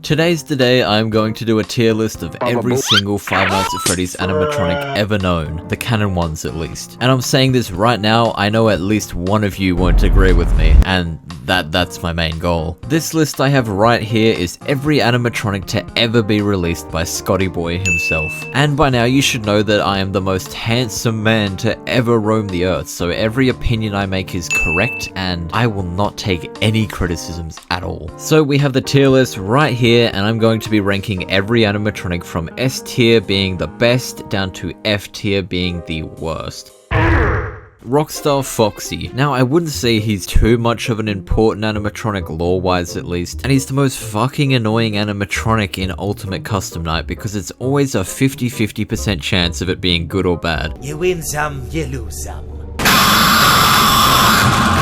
Today's the day I'm going to do a tier list of every single Five Nights at Freddy's animatronic ever known, the canon ones at least. And I'm saying this right now, I know at least one of you won't agree with me, and that's my main goal. This list I have right here is every animatronic to ever be released by Scotty Boy himself. And by now you should know that I am the most handsome man to ever roam the earth, so every opinion I make is correct and I will not take any criticisms at all. So we have the tier list right here, and I'm going to be ranking every animatronic from S tier being the best down to F tier being the worst. Rockstar Foxy. Now, I wouldn't say he's too much of an important animatronic lore-wise at least, and he's the most fucking annoying animatronic in Ultimate Custom Night because it's always a 50-50% chance of it being good or bad. You win some, you lose some.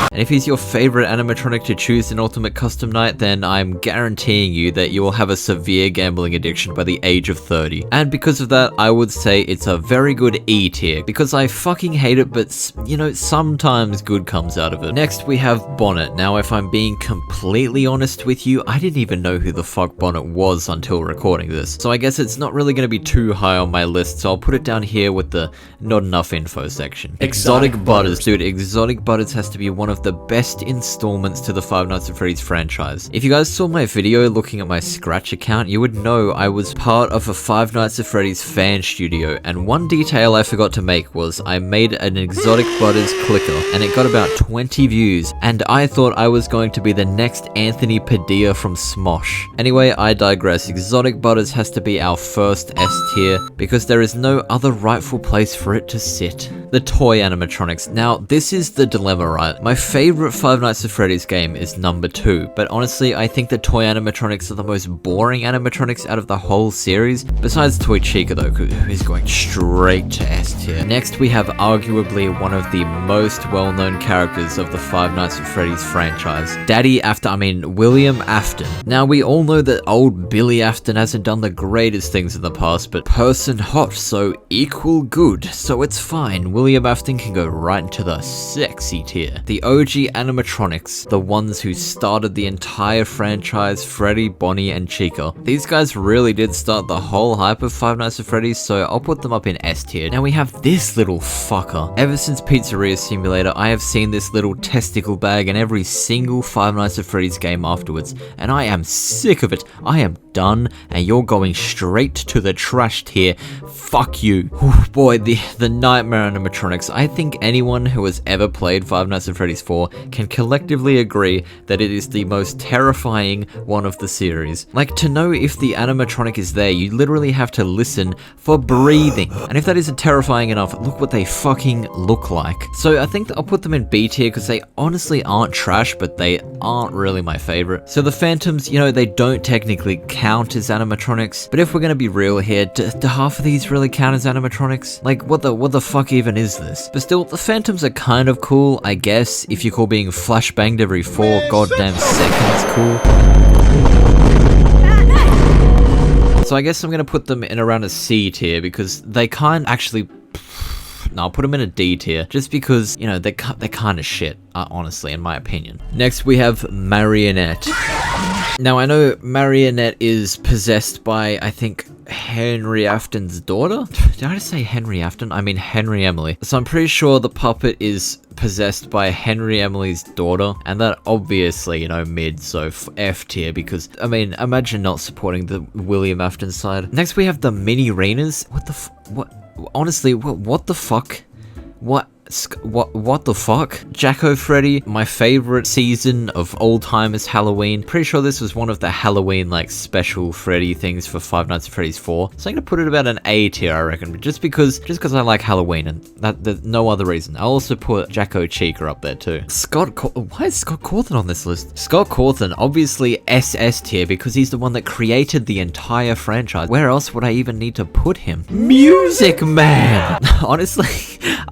And if he's your favorite animatronic to choose in Ultimate Custom Night, then I'm guaranteeing you that you will have a severe gambling addiction by the age of 30. And because of that, I would say it's a very good E tier, because I fucking hate it, but you know, sometimes good comes out of it. Next, we have Bonnet. Now, if I'm being completely honest with you, I didn't even know who the fuck Bonnet was until recording this. So I guess it's not really going to be too high on my list, so I'll put it down here with the not enough info section. Exotic Butters. Dude, Exotic Butters has to be one of the best installments to the Five Nights at Freddy's franchise. If you guys saw my video looking at my Scratch account, you would know I was part of a Five Nights at Freddy's fan studio, and one detail I forgot to make was I made an Exotic Butters clicker, and it got about 20 views, and I thought I was going to be the next Anthony Padilla from Smosh. Anyway, I digress. Exotic Butters has to be our first S tier, because there is no other rightful place for it to sit. The toy animatronics. Now, this is the dilemma, right? My favorite Five Nights at Freddy's game is number 2, but honestly, I think the toy animatronics are the most boring animatronics out of the whole series, besides Toy Chica though, who is going straight to S tier. Next, we have arguably one of the most well-known characters of the Five Nights at Freddy's franchise, William Afton. Now, we all know that old Billy Afton hasn't done the greatest things in the past, but person hot, so equal good, so it's fine. William Afton can go right into the sexy tier. The OG animatronics, the ones who started the entire franchise, Freddy, Bonnie, and Chica. These guys really did start the whole hype of Five Nights at Freddy's, so I'll put them up in S tier. Now we have this little fucker. Ever since Pizzeria Simulator, I have seen this little testicle bag in every single Five Nights at Freddy's game afterwards, and I am sick of it. I am done, and you're going straight to the trash tier. Fuck you. Whew, boy, the nightmare animatronics. I think anyone who has ever played Five Nights at Freddy's 4 can collectively agree that it is the most terrifying one of the series. Like, to know if the animatronic is there, you literally have to listen for breathing. And if that isn't terrifying enough, look what they fucking look like. So I think I'll put them in B tier because they honestly aren't trash, but they aren't really my favorite. So the Phantoms, you know, they don't technically count as animatronics, but if we're gonna be real here, do half of these really count as animatronics? Like, what the fuck even is this? But still, the Phantoms are kind of cool, I guess, if you call being flashbanged every 4 goddamn seconds cool. So I guess I'm gonna put them in around a C tier because they can't actually... No, I'll put them in a D tier, just because, you know, they're kind of shit, honestly, in my opinion. Next, we have Marionette. Now, I know Marionette is possessed by, I think, Henry Afton's daughter? Did I just say Henry Afton? I mean Henry Emily. So I'm pretty sure the puppet is possessed by Henry Emily's daughter, and that obviously, you know, mid, so F tier, because, I mean, imagine not supporting the William Afton side. Next, we have the Mini Renas. Honestly, what the fuck? What the fuck? Jacko Freddy, my favorite season of all time is Halloween. Pretty sure this was one of the Halloween, like, special Freddy things for Five Nights at Freddy's 4. So I'm gonna put it about an A tier, I reckon, but just because I like Halloween, and there's no other reason. I'll also put Jacko Chica up there too. Why is Scott Cawthon on this list? Scott Cawthon, obviously SS tier, because he's the one that created the entire franchise. Where else would I even need to put him? Music Man! Honestly,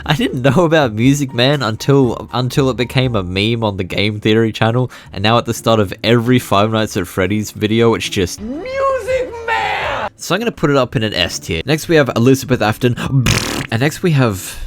I didn't know about Music Man until it became a meme on the Game Theory channel, and now at the start of every Five Nights at Freddy's video, it's just Music Man! So I'm gonna put it up in an S tier. Next we have Elizabeth Afton, and next we have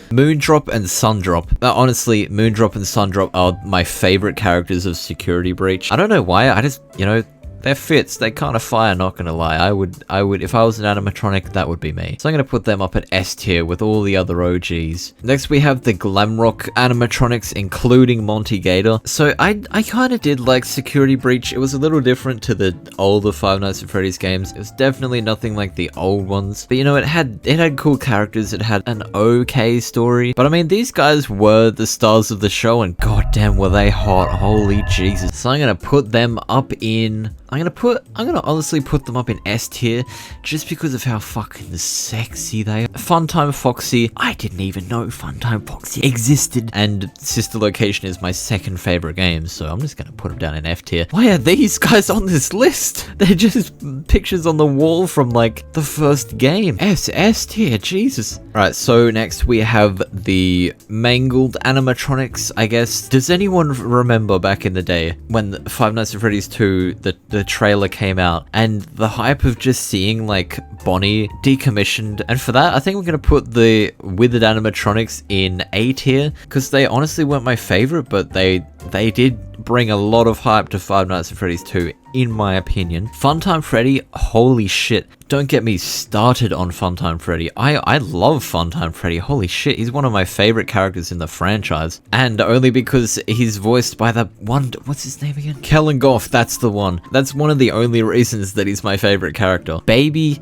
Moondrop and Sundrop. Honestly, Moondrop and Sundrop are my favorite characters of Security Breach. I don't know why, I just, you know, they're fits. They kind of fire, not gonna lie. I would, if I was an animatronic, that would be me. So I'm gonna put them up at S tier with all the other OGs. Next we have the Glamrock animatronics, including Monty Gator. So I kind of did like Security Breach. It was a little different to the older Five Nights at Freddy's games. It was definitely nothing like the old ones. But you know, it had cool characters. It had an okay story. But I mean, these guys were the stars of the show, and goddamn were they hot. Holy Jesus. So I'm gonna put them up in... I'm gonna honestly put them up in S tier just because of how fucking sexy they are. Funtime Foxy, I didn't even know Funtime Foxy existed. And Sister Location is my second favorite game, so I'm just gonna put them down in F tier. Why are these guys on this list? They're just pictures on the wall from like the first game. S tier, Jesus. Alright, so next we have the Mangled animatronics, I guess. Does anyone remember back in the day when Five Nights at Freddy's 2, the trailer came out, and the hype of just seeing like Bonnie decommissioned? And for that, I think we're gonna put the Withered animatronics in A tier, because they honestly weren't my favorite, but they did bring a lot of hype to Five Nights at Freddy's 2, in my opinion. Funtime Freddy, holy shit. Don't get me started on Funtime Freddy. I love Funtime Freddy. Holy shit, he's one of my favorite characters in the franchise. And only because he's voiced by that one... What's his name again? Kellen Goff, that's the one. That's one of the only reasons that he's my favorite character. Baby...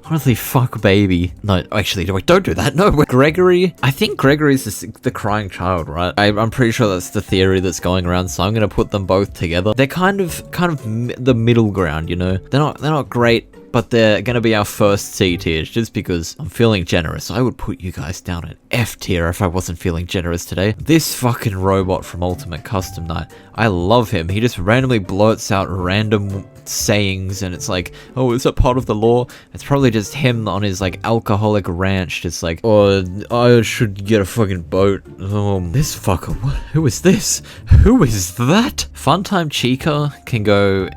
Honestly, fuck Baby. No, actually, don't do that. No, Gregory. I think Gregory's the crying child, right? I'm pretty sure that's the theory that's going around. So I'm gonna put them both together. They're kind of the middle ground, you know. They're not great, but they're gonna be our first C tier just because I'm feeling generous. I would put you guys down at F tier if I wasn't feeling generous today. This fucking robot from Ultimate Custom Night, I love him. He just randomly blurts out random sayings, and it's like, oh, is that part of the law? It's probably just him on his like alcoholic ranch, just like, oh, I should get a fucking boat. This fucker, what? Who is this? Who is that? Funtime Chica can go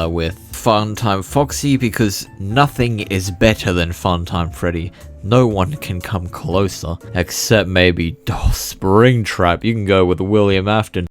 with Funtime Foxy, because nothing is better than Funtime Freddy. No one can come closer, except maybe Springtrap. You can go with William Afton.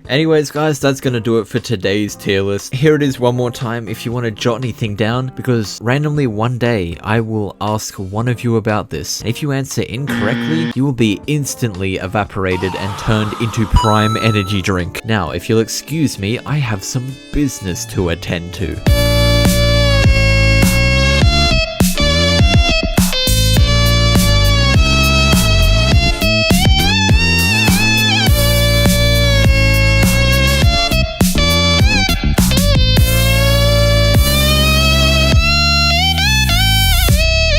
Anyways guys, that's gonna do it for today's tier list. Here it is one more time if you want to jot anything down, because randomly one day I will ask one of you about this. If you answer incorrectly, you will be instantly evaporated and turned into prime energy drink. Now, if you'll excuse me, I have some business to attend to.